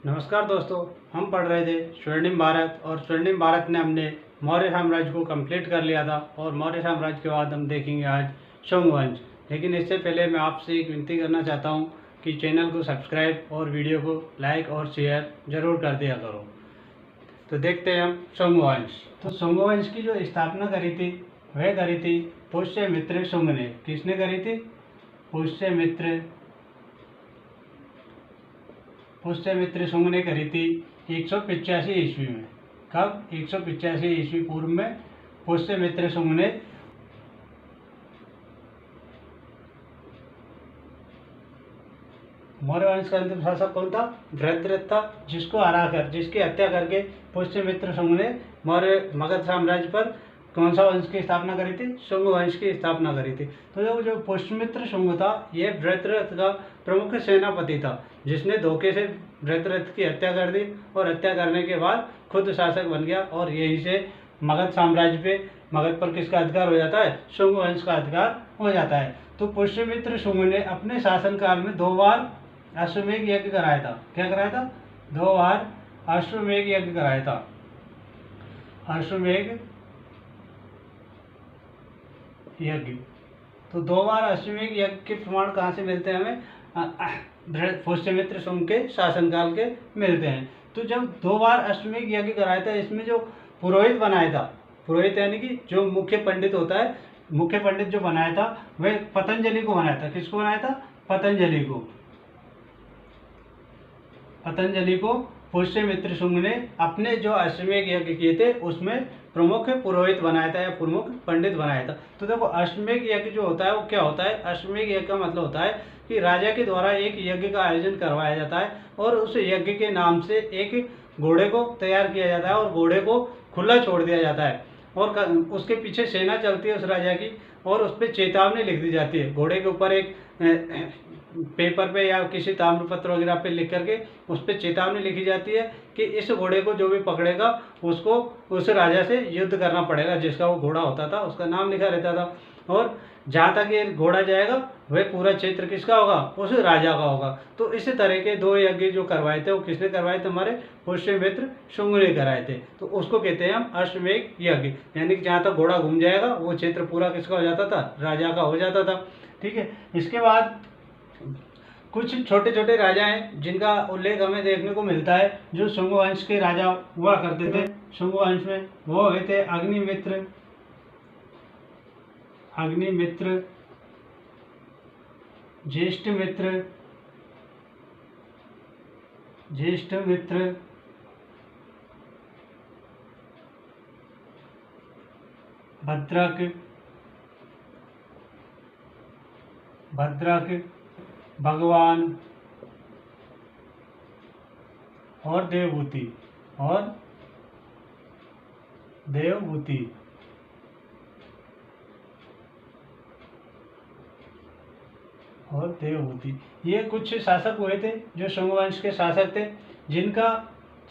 नमस्कार दोस्तों, हम पढ़ रहे थे स्वर्णिम भारत और स्वर्णिम भारत ने हमने मौर्य साम्राज्य को कंप्लीट कर लिया था और मौर्य साम्राज्य के बाद हम देखेंगे आज शुंग वंश। लेकिन इससे पहले मैं आपसे एक विनती करना चाहता हूं कि चैनल को सब्सक्राइब और वीडियो को लाइक और शेयर जरूर कर दिया करो। तो देखते हैं हम शुंग वंश। तो शुंग वंश की जो स्थापना करी थी वह करी थी पुष्यमित्र शुंग ने। किसने करी थी? पुष्यमित्र शुंग ने करी थी 185 ईस्वी में। कब? 185 ईस्वी पूर्व में पुष्यमित्र शुंग ने मौर्य वंश का अंतिम शासक कौन था? वृत्रथ था, जिसको हराकर, जिसकी हत्या करके पुष्यमित्र शुंग ने मौर्य मगध साम्राज्य पर कौन सा वंश की स्थापना करी थी? शुंग वंश की स्थापना करी थी। तो जो पुष्यमित्र शुंग था यह वृत्रथ का प्रमुख सेनापति था, जिसने धोखे से वृत्रथ की हत्या कर दी और हत्या करने के बाद खुद शासक बन गया और यहीं से मगध साम्राज्य पे, मगध पर किसका अधिकार हो जाता है? शुंग वंश का अधिकार हो जाता है। तो पुष्यमित्र शुंग ने अपने शासनकाल में 2 बार अश्वमेध यज्ञ कराया था। क्या कराया था? 2 बार अश्वमेध यज्ञ कराया था। अश्वमेध यज्ञ। तो 2 बार अश्वमेध यज्ञ के प्रमाण कहाँ से मिलते हैं हमें? पुष्यमित्र शुंग के शासनकाल के मिलते हैं। तो जब 2 बार अश्वमेध यज्ञ कराया था, इसमें जो पुरोहित बनाया था, पुरोहित यानी कि जो मुख्य पंडित होता है, मुख्य पंडित जो बनाया था वह पतंजलि को बनाया था। किसको बनाया था? पतंजलि को। पतंजलि को पुष्यमित्र शुंग ने अपने जो अश्वमेध यज्ञ किए थे उसमें प्रमुख पुरोहित बनाया था या प्रमुख पंडित बनाया था। तो देखो, अश्वमेध यज्ञ जो होता है वो क्या होता है? अश्वमेध यज्ञ का मतलब होता है कि राजा के द्वारा एक यज्ञ का आयोजन करवाया जाता है और उस यज्ञ के नाम से एक घोड़े को तैयार किया जाता है और घोड़े को खुला छोड़ दिया जाता है और उसके पीछे सेना चलती है उस राजा की और उस पर चेतावनी लिख दी जाती है। घोड़े के ऊपर एक पेपर पे या किसी ताम्रपत्र वगैरह पे लिख करके उस पर चेतावनी लिखी जाती है कि इस घोड़े को जो भी पकड़ेगा उसको उस राजा से युद्ध करना पड़ेगा। जिसका वो घोड़ा होता था उसका नाम लिखा रहता था और जहाँ तक ये घोड़ा जाएगा वह पूरा क्षेत्र किसका होगा? उस राजा का होगा। तो इस तरह के 2 यज्ञ जो करवाए थे वो किसने करवाए थे? हमारे पुष्यमित्र शुंग ने कराए थे। तो उसको कहते हैं हम अश्वमेध यज्ञ। यानी कि जहाँ तक घोड़ा घूम जाएगा वो क्षेत्र पूरा किसका हो जाता था? राजा का हो जाता था। ठीक है। इसके बाद कुछ छोटे छोटे राजा हैं जिनका उल्लेख हमें देखने को मिलता है जो शुंग वंश के राजा हुआ करते थे। शुंग वंश में वो हुए थे अग्निमित्र, ज्येष्ठमित्र, भद्रक, भगवान और देवभूति ये कुछ शासक हुए थे जो शुंग वंश के शासक थे, जिनका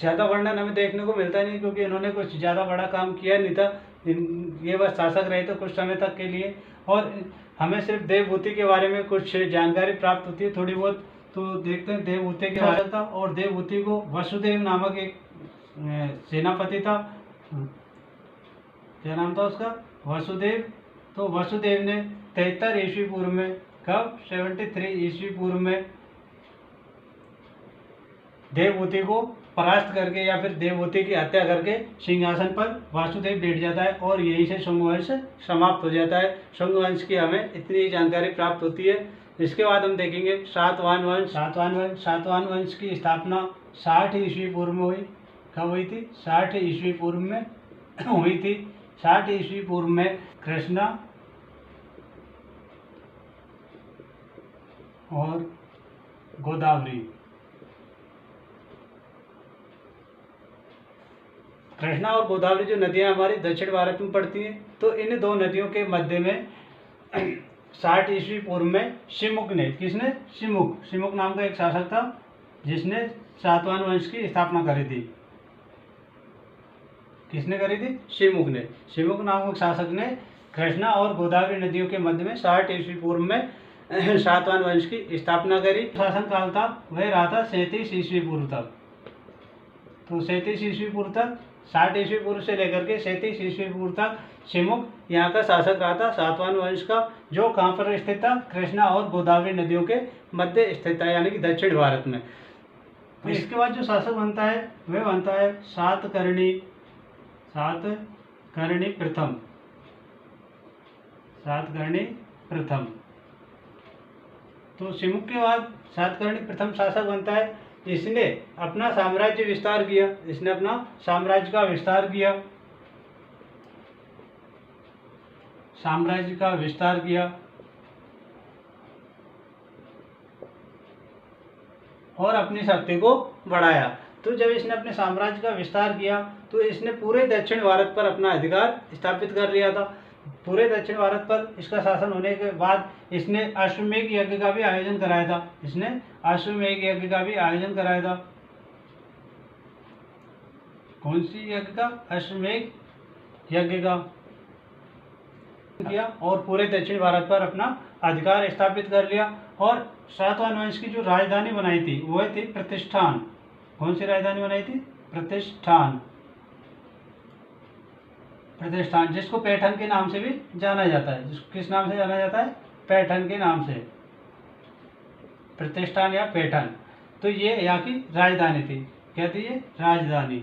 ज़्यादा वर्णन हमें देखने को मिलता नहीं क्योंकि इन्होंने कुछ ज़्यादा बड़ा काम किया नहीं था। ये बस शासक रहे थे कुछ समय तक के लिए और हमें सिर्फ देवभूति के बारे में कुछ जानकारी प्राप्त होती है थोड़ी बहुत। तो देखते हैं देवभूति के बारे में था और देवभूति को वसुदेव नामक एक सेनापति था। क्या नाम था उसका? वसुदेव। तो वसुदेव ने 73 ईस्वी पूर्व में, कब? 73 ईस्वी पूर्व में देवभूति को परास्त करके या फिर देवभूति की हत्या करके सिंहासन पर वासुदेव बैठ जाता है और यहीं से शुंग वंश समाप्त हो जाता है। शुंग वंश की हमें इतनी जानकारी प्राप्त होती है। इसके बाद हम देखेंगे सातवाहन वंश की स्थापना 60 ईस्वी पूर्व में हुई। कब हुई थी? 60 ईस्वी पूर्व में हुई थी। 60 ईस्वी पूर्व में कृष्णा और गोदावरी, कृष्णा और गोदावरी जो नदियां हमारी दक्षिण भारत में पड़ती हैं, तो इन 2 नदियों के मध्य में 60 ईस्वी पूर्व में शिमुक ने, किसने? शिमुक नाम का एक शासक था जिसने सातवाहन वंश की स्थापना करी थी। किसने करी थी? शिमुक नामक शासक ने कृष्णा और गोदावरी नदियों के मध्य में 60 ईस्वी पूर्व में सातवाहन वंश की स्थापना करी। शासन काल था वह रहा था 37 ईस्वी पूर्व तक। तो 37 ईस्वी पूर्व तक, 60 ईस्वी पूर्व से लेकर के 37 ईस्वी पूर्व तक शिमुक यहाँ का शासक रहा था, सातवाहन वंश का, जो कहाँ पर स्थित था, कृष्णा और गोदावरी नदियों के मध्य स्थित था, यानी कि दक्षिण भारत में। इसके बाद जो शासक बनता है वह बनता है सातकर्णी प्रथम। सातकर्णी प्रथम। तो शिमुक के बाद सातकर्णी प्रथम शासक बनता है। इसने अपना साम्राज्य विस्तार किया, इसने अपना साम्राज्य का विस्तार किया, साम्राज्य का विस्तार किया और अपनी शक्ति को बढ़ाया। तो जब इसने अपने साम्राज्य का विस्तार किया तो इसने पूरे दक्षिण भारत पर अपना अधिकार स्थापित कर लिया था। पूरे दक्षिण भारत पर इसका शासन होने के बाद इसने अश्वमेध यज्ञ का भी आयोजन कराया था। इसने अश्वमेध यज्ञ का भी आयोजन कराया था। कौन सी यज्ञ का? अश्वमेध यज्ञ का किया और पूरे दक्षिण भारत पर अपना अधिकार स्थापित कर लिया। और सातवाहन वंश की जो राजधानी बनाई थी वह थी प्रतिष्ठान। कौन सी राजधानी बनाई थी? प्रतिष्ठान। प्रतिष्ठान, जिसको पैठन के नाम से भी जाना जाता है। जिसको किस नाम से जाना जाता है? पैठन के नाम से, प्रतिष्ठान या पैठन। तो ये यहाँ की राजधानी थी। क्या थी ये? राजधानी।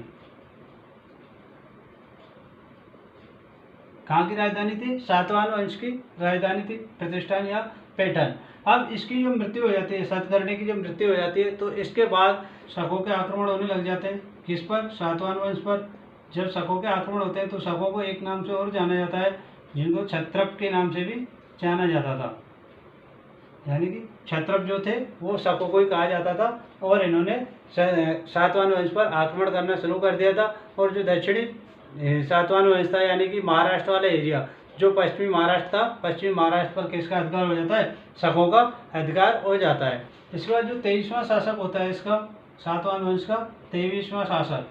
कहाँ की राजधानी थी? सातवाहन वंश की राजधानी थी प्रतिष्ठान या पैठन। अब इसकी जो मृत्यु हो जाती है, सातकर्णी की जब मृत्यु हो जाती है तो इसके बाद शकों के आक्रमण होने लग जाते हैं। किस पर? सातवाहन वंश पर। जब शकों के आक्रमण होते हैं तो शकों को एक नाम से और जाना जाता है, जिनको क्षत्रप के नाम से भी जाना जाता था। यानी कि क्षत्रप जो थे वो शकों को ही कहा जाता था। और इन्होंने सातवाहन वंश पर आक्रमण करना शुरू कर दिया था। और जो दक्षिणी सातवाहन वंश था, यानी कि महाराष्ट्र वाला एरिया, जो पश्चिमी महाराष्ट्र था, पश्चिमी महाराष्ट्र पर किसका अधिकार हो जाता है? शकों का अधिकार हो जाता है। इसके बाद जो 23वां शासक होता है इसका, सातवाहन वंश का 23वां शासक,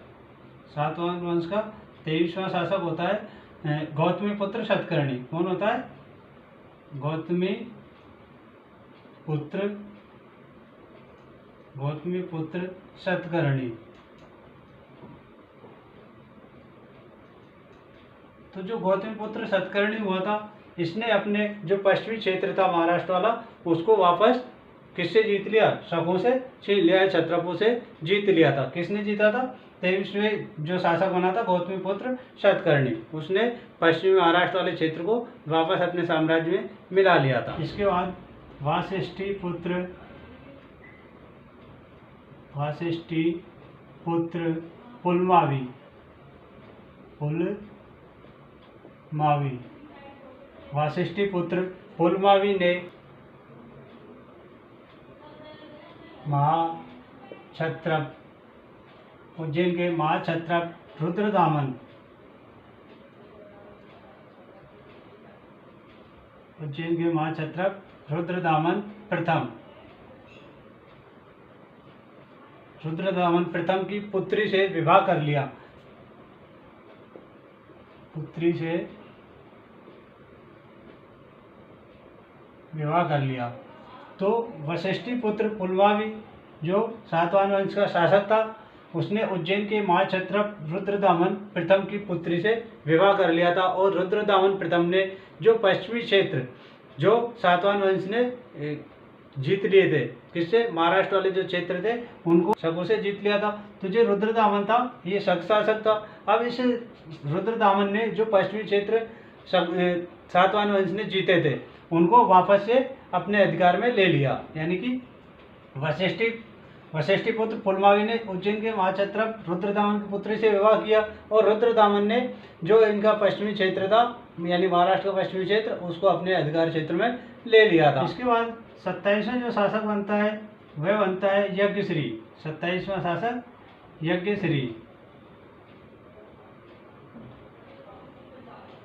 सातवाहन वंश का 23वां शासक होता है गौतमी पुत्र सातकर्णी। कौन होता है? गौतमी पुत्र सातकर्णी। तो जो गौतमी पुत्र सातकर्णी हुआ था, इसने अपने जो पश्चिमी क्षेत्र था महाराष्ट्र वाला, उसको वापस किससे जीत लिया? शकों से छीन लिया, क्षत्रपों से जीत लिया था। किसने जीता था? 23वें जो शासक बना था गौतमी पुत्र सातकर्णी, उसने पश्चिमी महाराष्ट्र वाले क्षेत्र को वापस अपने साम्राज्य में मिला लिया था। इसके बाद वाशिष्ठी पुत्र पुलमावी वाशिष्ठी पुत्र पुलमावी ने महाक्षत्रप, उज्जैन के महाक्षत्रप रुद्रदामन, उज्जैन के महाक्षत्रप रुद्रदामन प्रथम की पुत्री से विवाह कर लिया। पुत्री से विवाह कर लिया। तो वशिष्ठी पुत्र पुलमावी जो सातवाहन वंश का शासक था, उसने उज्जैन के महाक्षत्रप रुद्रदामन प्रथम की पुत्री से विवाह कर लिया था। और रुद्रदामन प्रथम ने जो पश्चिमी क्षेत्र जो सातवाहन वंश ने जीत लिए थे, किससे? महाराष्ट्र वाले जो क्षेत्र थे उनको शकों से जीत लिया था। तो जो रुद्रदामन था ये शक शासक था। अब इस रुद्रदामन ने जो पश्चिमी क्षेत्र सातवाहन वंश ने जीते थे उनको वापस से अपने अधिकार में ले लिया। यानी कि वशिष्ठी पुत्र पुलमावी ने उज्जैन के महाक्षत्रप रुद्रदामन की पुत्री से विवाह किया और रुद्रदामन ने जो इनका पश्चिमी क्षेत्र था, यानी महाराष्ट्र का पश्चिमी क्षेत्र, उसको अपने अधिकार क्षेत्र में ले लिया था। इसके बाद 27वां जो शासक बनता है वह बनता है यज्ञश्री। 27वां शासक यज्ञश्री,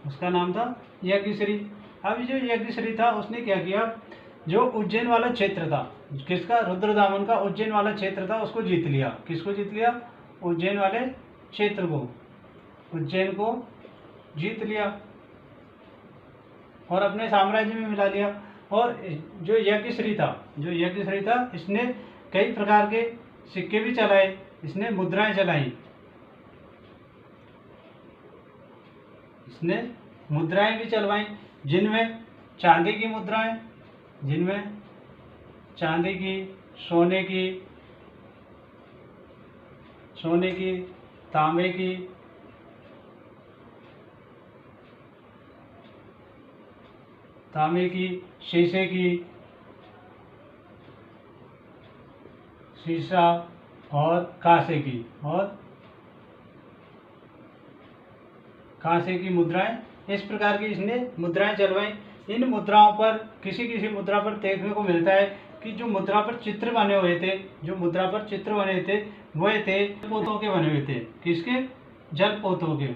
उसका नाम था यज्ञश्री। अब जो यज्ञश्री था उसने क्या किया? जो उज्जैन वाला क्षेत्र था, किसका? रुद्रदामन का उज्जैन वाला क्षेत्र था, उसको जीत लिया। किसको जीत लिया? उज्जैन वाले क्षेत्र को, उज्जैन को जीत लिया और अपने साम्राज्य में मिला लिया। और जो यज्ञश्री था इसने कई प्रकार के सिक्के भी चलाए, इसने मुद्राएं चलाई, इसने मुद्राएं भी चलवाई, जिनमें चांदी की मुद्राएं, जिनमें चांदी की, सोने की, तांबे की, शीशे की, शीशा और कांसे की मुद्राएं, इस प्रकार की इसने मुद्राएं चलवाई। इन मुद्राओं पर किसी किसी मुद्रा पर देखने को मिलता है कि जो मुद्रा पर चित्र बने हुए थे, वह थे पोतों के बने हुए थे। किसके? जलपोतों के।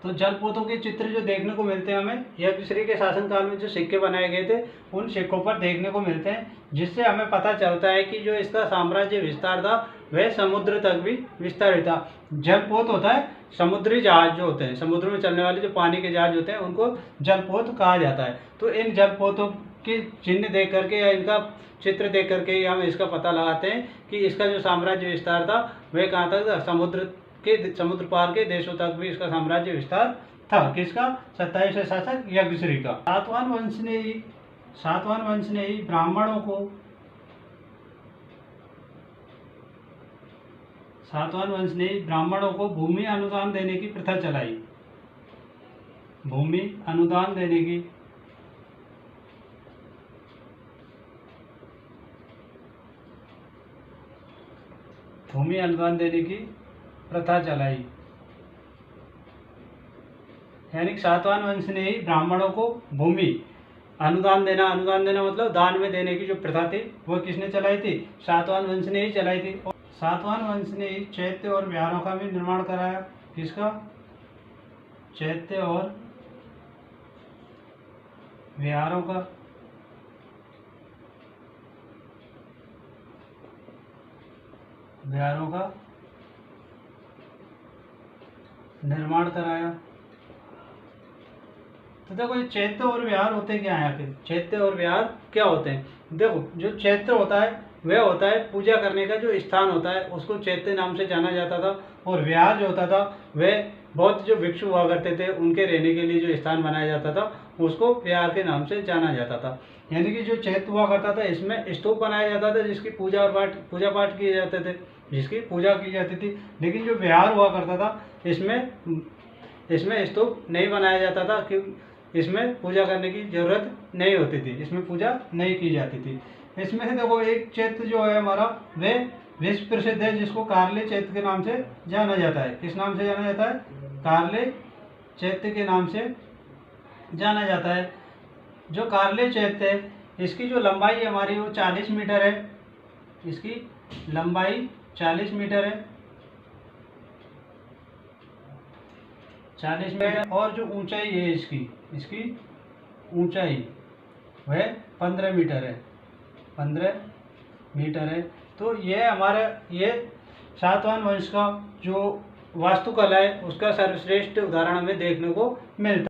तो जलपोतों के चित्र जो देखने को मिलते हैं हमें यज्ञश्री के शासनकाल में जो सिक्के बनाए गए थे उन सिक्कों पर देखने को मिलते हैं, जिससे हमें पता चलता है कि जो इसका साम्राज्य विस्तार था वह समुद्र तक भी विस्तारित था। जलपोत होता है समुद्री जहाज जो होते हैं, समुद्र में चलने वाले जो पानी के जहाज होते हैं उनको जलपोत कहा जाता है। तो इन जलपोतों के चिन्ह देख करके या इनका चित्र देख करके हम इसका पता लगाते हैं कि इसका जो साम्राज्य विस्तार था वह कहाँ तक था? समुद्र पार के देशों तक भी इसका साम्राज्य विस्तार था। किसका? 27वें शासक यज्ञश्री का। सातवाहन वंश ने ही ब्राह्मणों को भूमि अनुदान देने की प्रथा चलाई। भूमि अनुदान देने की प्रथा चलाई। यानी सातवाहन वंश ने ही ब्राह्मणों को भूमि अनुदान देना मतलब दान में देने की जो प्रथा थी वो किसने चलाई थी? सातवाहन वंश ने ही चलाई थी। सातवाहन वंश ने ही चैत्य और विहारों का भी निर्माण कराया। किसका? चैत्य और विहारों का निर्माण कराया। तो देखो ये चैत्य और विहार होते क्या है? आखिर चैत्य और विहार क्या होते हैं? देखो जो चैत्य होता है वह होता है पूजा करने का जो स्थान होता है उसको चैत्य नाम से जाना जाता था, और विहार जो होता था वह बौद्ध जो भिक्षु हुआ करते थे उनके रहने के लिए जो स्थान बनाया जाता था उसको विहार के नाम से जाना जाता था। यानी कि जो चैत्य हुआ करता था इसमें स्तूप बनाया जाता था जिसकी पूजा पाठ किए जाते थे, जिसकी पूजा की जाती थी। लेकिन जो विहार हुआ करता था इसमें स्तूप नहीं बनाया जाता था, क्योंकि इसमें पूजा करने की जरूरत नहीं होती थी, इसमें पूजा नहीं की जाती थी। इसमें से देखो एक चैत्य जो है हमारा वह विश्व प्रसिद्ध है, जिसको कार्ले चैत्य के नाम से जाना जाता है। किस नाम से जाना जाता है? कार्ले चैत्य के नाम से जाना जाता है। जो कार्ले चैत्य है इसकी जो लंबाई है हमारी वो 40 मीटर है। इसकी लंबाई 40 मीटर है, 40 मीटर। और जो ऊंचाई है इसकी ऊंचाई वह 15 मीटर है, 15 मीटर है। तो ये सातवाहन वंश का जो वास्तुकला है उसका सर्वश्रेष्ठ उदाहरण हमें देखने को मिलता है।